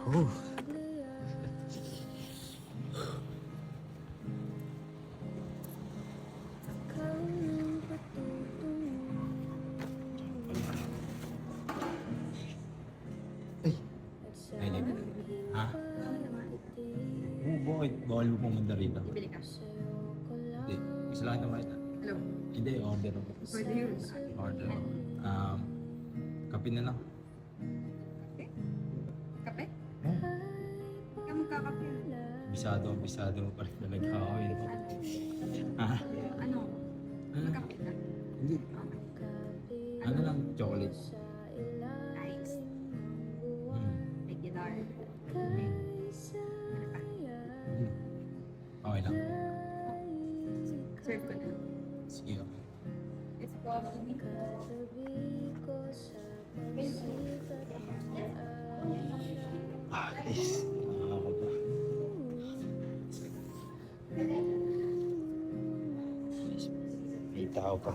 Oh. Ay, ay, like, ha? Oo, bakit? Bawal mo pumunta rito. Bibili ka. Hindi. Gusto lang naman ito. Hello. Hindi, order ako. Pwede yun. Order ako. Kape na lang. Kape? Kape? Oh, Ikaw magkakape. bisado mo pa rin talaga ako yun. Ha? Ano? Ah, Magkape ka? hindi. Ano lang, chocolate. Nice. Hmm. Regular. Hmm. Ano pa? Hmm. Okay lang. Serve ko na. Sige, okay. It's coffee. Yes. Nakakaba. May tao pa.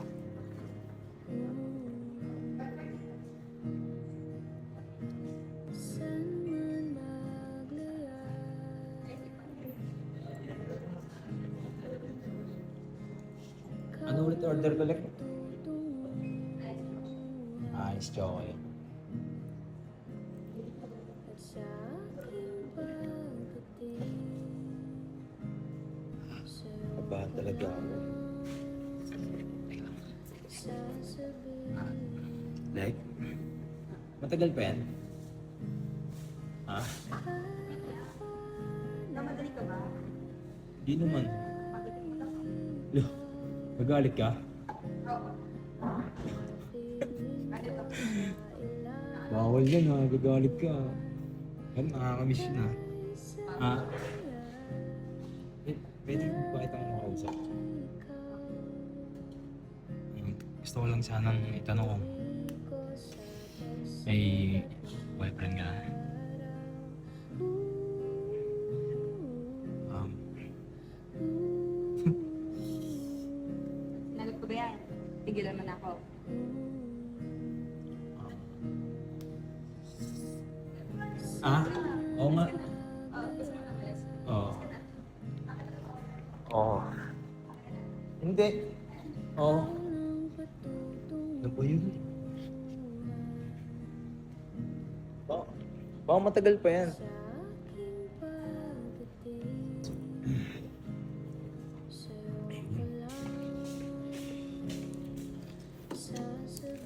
Ano ulit order ko like? Ice chocolate. Kabahan talaga ako. Like? Matagal pa yan? Ha? Namadali ka ba? Di naman. Lo, nagalit ka? Oo. Ano to? Bawal yan ha, nagagalit ka. Yan, nakakamiss yun ha. Ha? Pwede mo ba itong makausap? Gusto ko lang sanang itanong kung may boyfriend ka na. Um, Sinagot ko ba yan? Tigilan mo na ako. Oo nga. Gusto mo na ulit? Oo. Oo. Hindi. Oo. Ano ba yun? Baka matagal pa yan.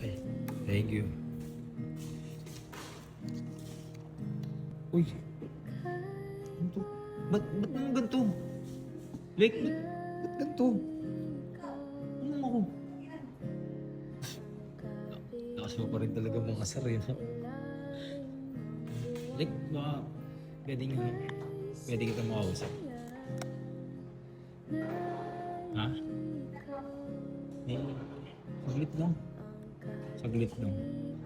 Ay, thank you. Uy. Ano to? Ba't naman ganito? Like, ba't ganito? Ano ako? Lakas mo pa rin talaga mga asar eh. No? Like, baka pwede kita makausap. Ha? Eh, saglit lang. Saglit lang.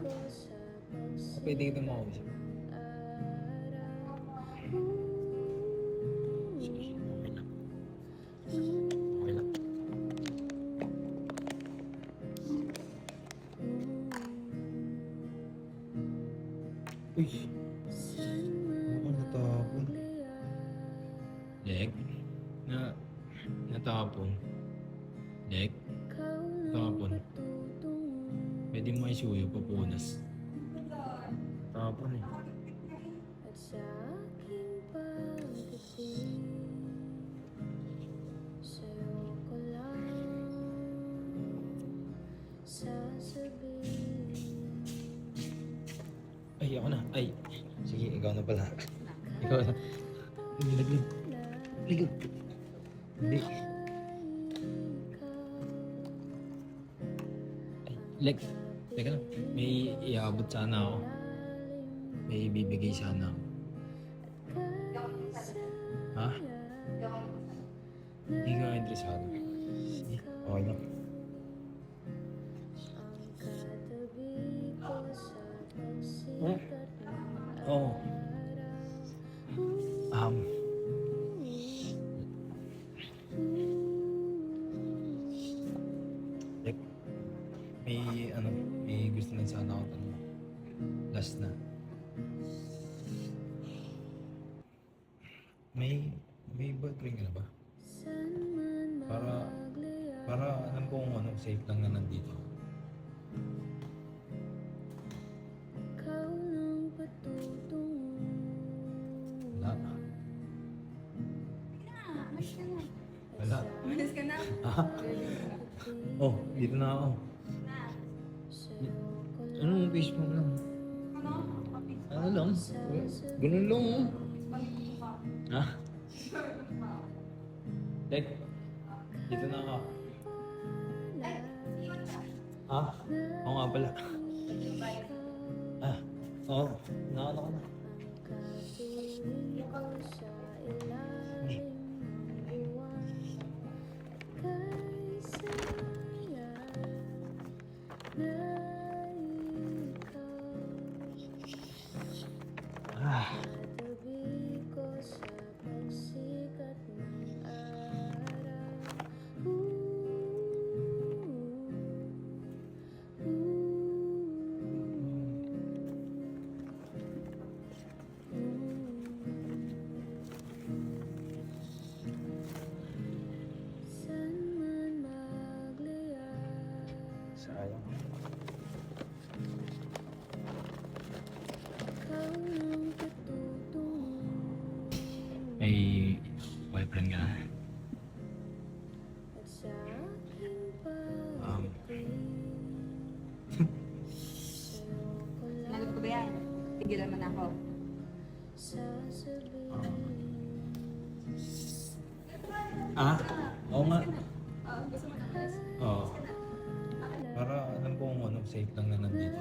Baka pwede kita makausap. Sige, okay lang. Okay lang. Uy! Ako natapon. Leg? Natapon. Leg? Natapon. Pwede mo isuyo papunas. Natapon eh. Ay, ako na. Ay, sige, ikaw na pala. Ikaw na. Laglag. Laglag. Hindi. Ay, leg. Teka lang. May iabot sana ako. May ibibigay sana ako. Ha? Hindi ka interesado. Sige, okay lang. Hmm? Oo. Like, may gusto lang sana ako tanong. Last na. May boyfriend ka na ba? Para alam ko kung ano, safe lang na nandito. Wala. Sige na, umalis ka na. Wala. Umalis ka na. Ah, oh, dito na ako. Na. Anong face mo lang? Ano? Kapit. Ano lang? Ganun lang oh. Pamilya ka. Ha? Dek, dito na ako. Ay, iwan ka. Ha? Oo nga pala. Bye. Ah, oo. Nakano ka na. Ah, sayang. May boyfriend ka na? Um, Sinagot ko ba yan? Tigilan mo na ako. ah? Oo nga. Gusto mo na umalis? Oo. Para alam ko kung ano, safe lang na nandito.